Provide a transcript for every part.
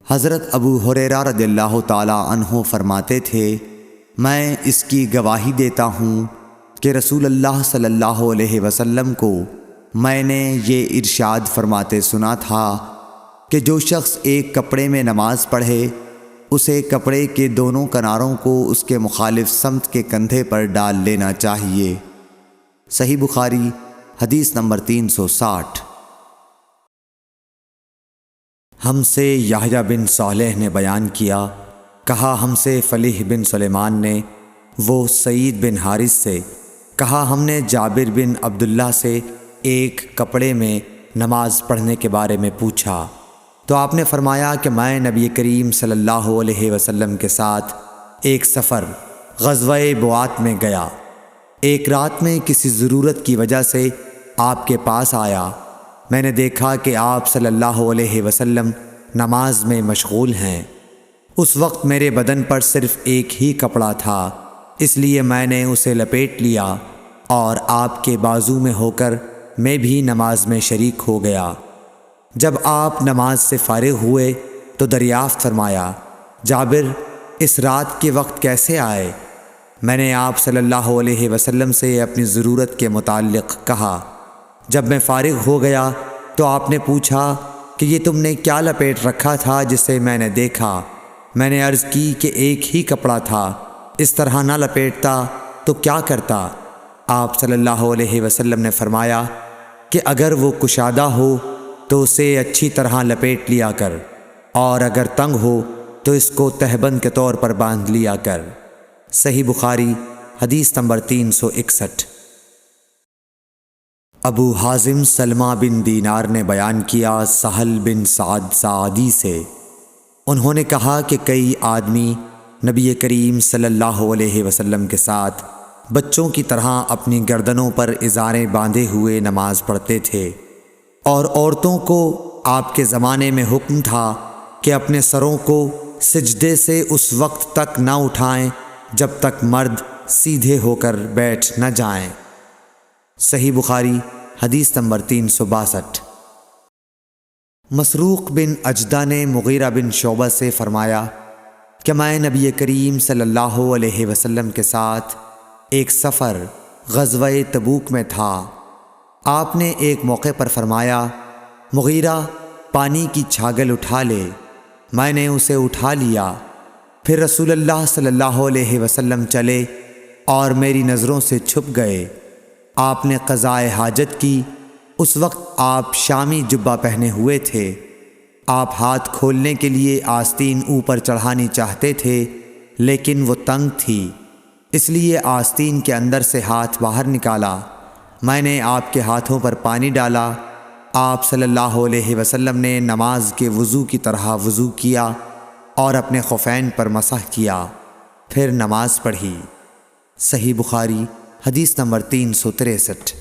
حضرت ابو ہریرہ رضی اللہ تعالی عنہ فرماتے تھے، میں اس کی گواہی دیتا ہوں کہ رسول اللہ صلی اللہ علیہ وسلم کو میں نے یہ ارشاد فرماتے سنا تھا کہ جو شخص ایک کپڑے میں نماز پڑھے اسے کپڑے کے دونوں کناروں کو اس کے مخالف سمت کے کندھے پر ڈال لینا چاہیے۔ صحیح بخاری حدیث نمبر 360۔ ہم سے یحییٰ بن صالح نے بیان کیا، کہا ہم سے فلیح بن سلیمان نے، وہ سعید بن حارث سے، کہا ہم نے جابر بن عبداللہ سے ایک کپڑے میں نماز پڑھنے کے بارے میں پوچھا تو آپ نے فرمایا کہ میں نبی کریم صلی اللہ علیہ وسلم کے ساتھ ایک سفر غزوہ بوات میں گیا، ایک رات میں کسی ضرورت کی وجہ سے آپ کے پاس آیا، میں نے دیکھا کہ آپ صلی اللہ علیہ وسلم نماز میں مشغول ہیں۔ اس وقت میرے بدن پر صرف ایک ہی کپڑا تھا، اس لیے میں نے اسے لپیٹ لیا اور آپ کے بازو میں ہو کر میں بھی نماز میں شریک ہو گیا۔ جب آپ نماز سے فارغ ہوئے تو دریافت فرمایا، جابر اس رات کے وقت کیسے آئے؟ میں نے آپ صلی اللہ علیہ وسلم سے اپنی ضرورت کے متعلق کہا۔ جب میں فارغ ہو گیا تو آپ نے پوچھا کہ یہ تم نے کیا لپیٹ رکھا تھا جسے میں نے دیکھا؟ میں نے عرض کی کہ ایک ہی کپڑا تھا، اس طرح نہ لپیٹتا تو کیا کرتا؟ آپ صلی اللہ علیہ وسلم نے فرمایا کہ اگر وہ کشادہ ہو تو اسے اچھی طرح لپیٹ لیا کر، اور اگر تنگ ہو تو اس کو تہبند کے طور پر باندھ لیا کر۔ صحیح بخاری حدیث نمبر 361۔ ابو حازم سلمہ بن دینار نے بیان کیا سہل بن سعد سعدی سے، انہوں نے کہا کہ کئی آدمی نبی کریم صلی اللہ علیہ وسلم کے ساتھ بچوں کی طرح اپنی گردنوں پر ازاریں باندھے ہوئے نماز پڑھتے تھے، اور عورتوں کو آپ کے زمانے میں حکم تھا کہ اپنے سروں کو سجدے سے اس وقت تک نہ اٹھائیں جب تک مرد سیدھے ہو کر بیٹھ نہ جائیں۔ صحیح بخاری حدیث نمبر 362۔ مسروق بن اجدہ نے مغیرہ بن شعبہ سے فرمایا کہ میں نبی کریم صلی اللہ علیہ وسلم کے ساتھ ایک سفر غزوہ تبوک میں تھا، آپ نے ایک موقع پر فرمایا، مغیرہ پانی کی چھاگل اٹھا لے، میں نے اسے اٹھا لیا، پھر رسول اللہ صلی اللہ علیہ وسلم چلے اور میری نظروں سے چھپ گئے، آپ نے قضائے حاجت کی، اس وقت آپ شامی جبہ پہنے ہوئے تھے، آپ ہاتھ کھولنے کے لیے آستین اوپر چڑھانی چاہتے تھے لیکن وہ تنگ تھی، اس لیے آستین کے اندر سے ہاتھ باہر نکالا، میں نے آپ کے ہاتھوں پر پانی ڈالا، آپ صلی اللہ علیہ وسلم نے نماز کے وضو کی طرح وضو کیا اور اپنے خفین پر مسح کیا، پھر نماز پڑھی۔ صحیح بخاری حدیث نمبر 363۔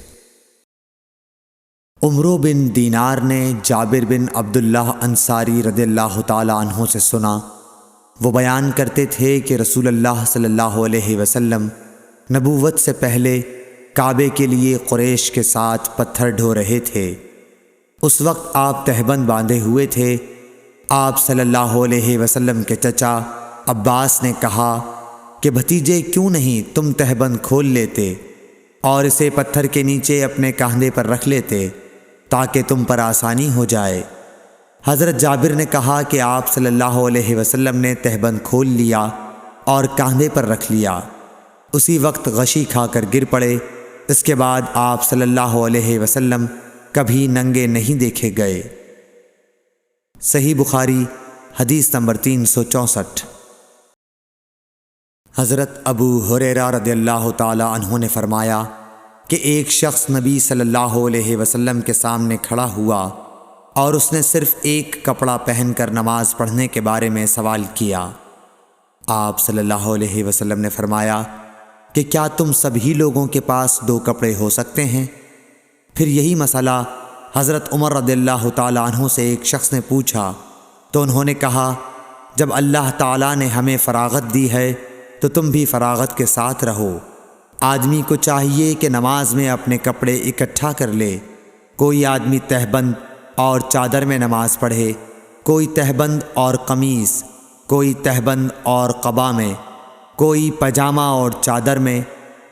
عمرو بن دینار نے جابر بن عبداللہ انصاری رضی اللہ تعالی عنہ سے سنا، وہ بیان کرتے تھے کہ رسول اللہ صلی اللہ علیہ وسلم نبوت سے پہلے کعبے کے لیے قریش کے ساتھ پتھر ڈھو رہے تھے، اس وقت آپ تہبند باندھے ہوئے تھے، آپ صلی اللہ علیہ وسلم کے چچا عباس نے کہا کہ بھتیجے کیوں نہیں تم تہبند کھول لیتے اور اسے پتھر کے نیچے اپنے کاندھے پر رکھ لیتے تاکہ تم پر آسانی ہو جائے۔ حضرت جابر نے کہا کہ آپ صلی اللہ علیہ وسلم نے تہبند کھول لیا اور کاندھے پر رکھ لیا، اسی وقت غشی کھا کر گر پڑے، اس کے بعد آپ صلی اللہ علیہ وسلم کبھی ننگے نہیں دیکھے گئے۔ صحیح بخاری حدیث نمبر 364۔ حضرت ابو ہریرہ رضی اللہ تعالی عنہ نے فرمایا کہ ایک شخص نبی صلی اللہ علیہ وسلم کے سامنے کھڑا ہوا اور اس نے صرف ایک کپڑا پہن کر نماز پڑھنے کے بارے میں سوال کیا، آپ صلی اللہ علیہ وسلم نے فرمایا کہ کیا تم سبھی لوگوں کے پاس 2 کپڑے ہو سکتے ہیں؟ پھر یہی مسئلہ حضرت عمر رضی اللہ تعالیٰ عنہ سے ایک شخص نے پوچھا تو انہوں نے کہا، جب اللہ تعالیٰ نے ہمیں فراغت دی ہے تو تم بھی فراغت کے ساتھ رہو۔ آدمی کو چاہیے کہ نماز میں اپنے کپڑے اکٹھا کر لے، کوئی آدمی تہبند اور چادر میں نماز پڑھے، کوئی تہبند اور قمیص، کوئی تہبند اور قبا میں، کوئی پاجامہ اور چادر میں،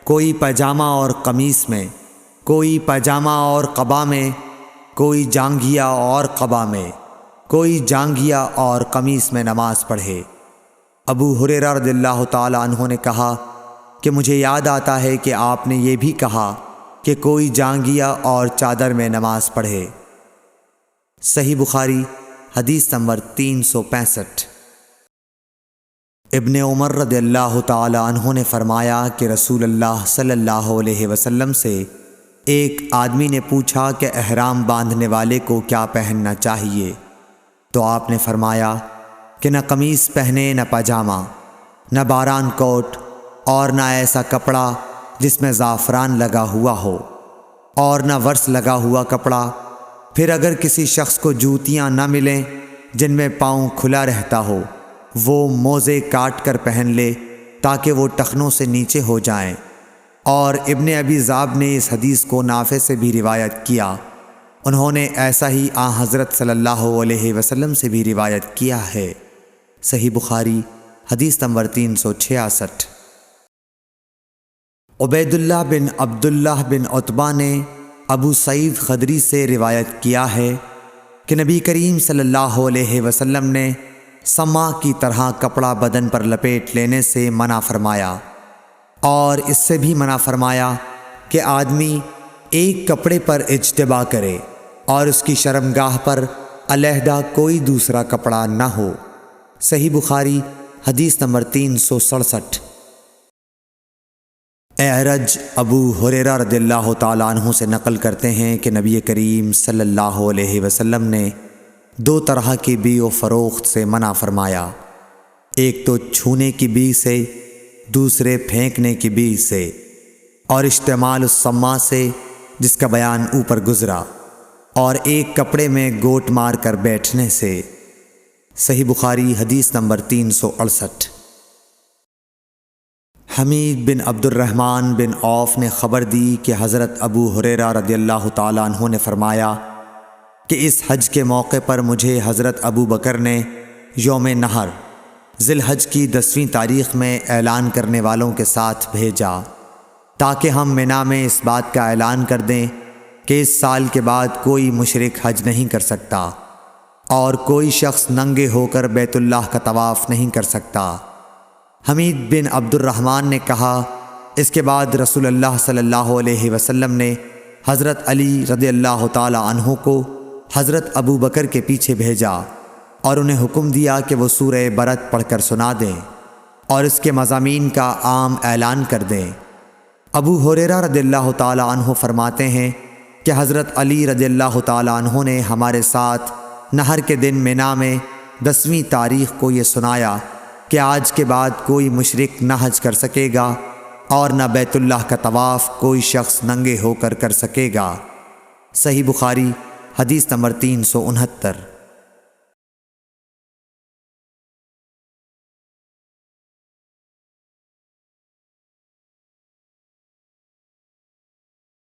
کوئی پاجامہ اور قمیص میں، کوئی پاجامہ اور قبا میں، کوئی جانگھیا اور قبا میں، کوئی جانگھیا اور قمیص میں نماز پڑھے۔ ابو ہریرہ رضی اللہ تعالی عنہ نے کہا کہ مجھے یاد آتا ہے کہ آپ نے یہ بھی کہا کہ کوئی جانگھیا اور چادر میں نماز پڑھے۔ صحیح بخاری حدیث نمبر 365۔ ابن عمر رضی اللہ تعالی عنہ نے فرمایا کہ رسول اللہ صلی اللہ علیہ وسلم سے ایک آدمی نے پوچھا کہ احرام باندھنے والے کو کیا پہننا چاہیے، تو آپ نے فرمایا کہ نہ قمیص پہنے، نہ پاجامہ، نہ باران کوٹ، اور نہ ایسا کپڑا جس میں زعفران لگا ہوا ہو، اور نہ ورس لگا ہوا کپڑا۔ پھر اگر کسی شخص کو جوتیاں نہ ملیں جن میں پاؤں کھلا رہتا ہو، وہ موزے کاٹ کر پہن لے تاکہ وہ ٹخنوں سے نیچے ہو جائیں۔ اور ابن ابی ذئب نے اس حدیث کو نافع سے بھی روایت کیا، انہوں نے ایسا ہی حضرت صلی اللہ علیہ وسلم سے بھی روایت کیا ہے۔ صحیح بخاری حدیث نمبر 366۔ عبید اللہ بن عبداللہ بن عتبہ نے ابو سعید خدری سے روایت کیا ہے کہ نبی کریم صلی اللہ علیہ وسلم نے سما کی طرح کپڑا بدن پر لپیٹ لینے سے منع فرمایا، اور اس سے بھی منع فرمایا کہ آدمی ایک کپڑے پر اجتباء کرے اور اس کی شرمگاہ پر علیحدہ کوئی دوسرا کپڑا نہ ہو۔ صحیح بخاری حدیث نمبر 367۔ اعرج ابو ہریرہ رضی اللہ تعالیٰ عنہ سے نقل کرتے ہیں کہ نبی کریم صلی اللہ علیہ وسلم نے 2 طرح کی بیع و فروخت سے منع فرمایا، ایک تو چھونے کی بیع سے، دوسرے پھینکنے کی بیع سے، اور اشتعمال السما سے جس کا بیان اوپر گزرا، اور ایک کپڑے میں گوٹ مار کر بیٹھنے سے۔ صحیح بخاری حدیث نمبر 368۔ حمید بن عبد الرحمن بن عوف نے خبر دی کہ حضرت ابو ہریرہ رضی اللہ تعالیٰ عنہ نے فرمایا کہ اس حج کے موقع پر مجھے حضرت ابو بکر نے یوم نحر ذی الحج کی 10ویں تاریخ میں اعلان کرنے والوں کے ساتھ بھیجا تاکہ ہم منا میں اس بات کا اعلان کر دیں کہ اس سال کے بعد کوئی مشرک حج نہیں کر سکتا اور کوئی شخص ننگے ہو کر بیت اللہ کا طواف نہیں کر سکتا۔ حمید بن عبد الرحمن نے کہا، اس کے بعد رسول اللہ صلی اللہ علیہ وسلم نے حضرت علی رضی اللہ تعالی عنہ کو حضرت ابو بکر کے پیچھے بھیجا اور انہیں حکم دیا کہ وہ سورہ برت پڑھ کر سنا دیں اور اس کے مضامین کا عام اعلان کر دیں۔ ابو ہریرہ رضی اللہ تعالی عنہ فرماتے ہیں کہ حضرت علی رضی اللہ تعالی عنہ نے ہمارے ساتھ نحر کے دن منا میں 10ویں تاریخ کو یہ سنایا کہ آج کے بعد کوئی مشرک نہ حج کر سکے گا اور نہ بیت اللہ کا طواف کوئی شخص ننگے ہو کر سکے گا۔ صحیح بخاری حدیث نمبر 369۔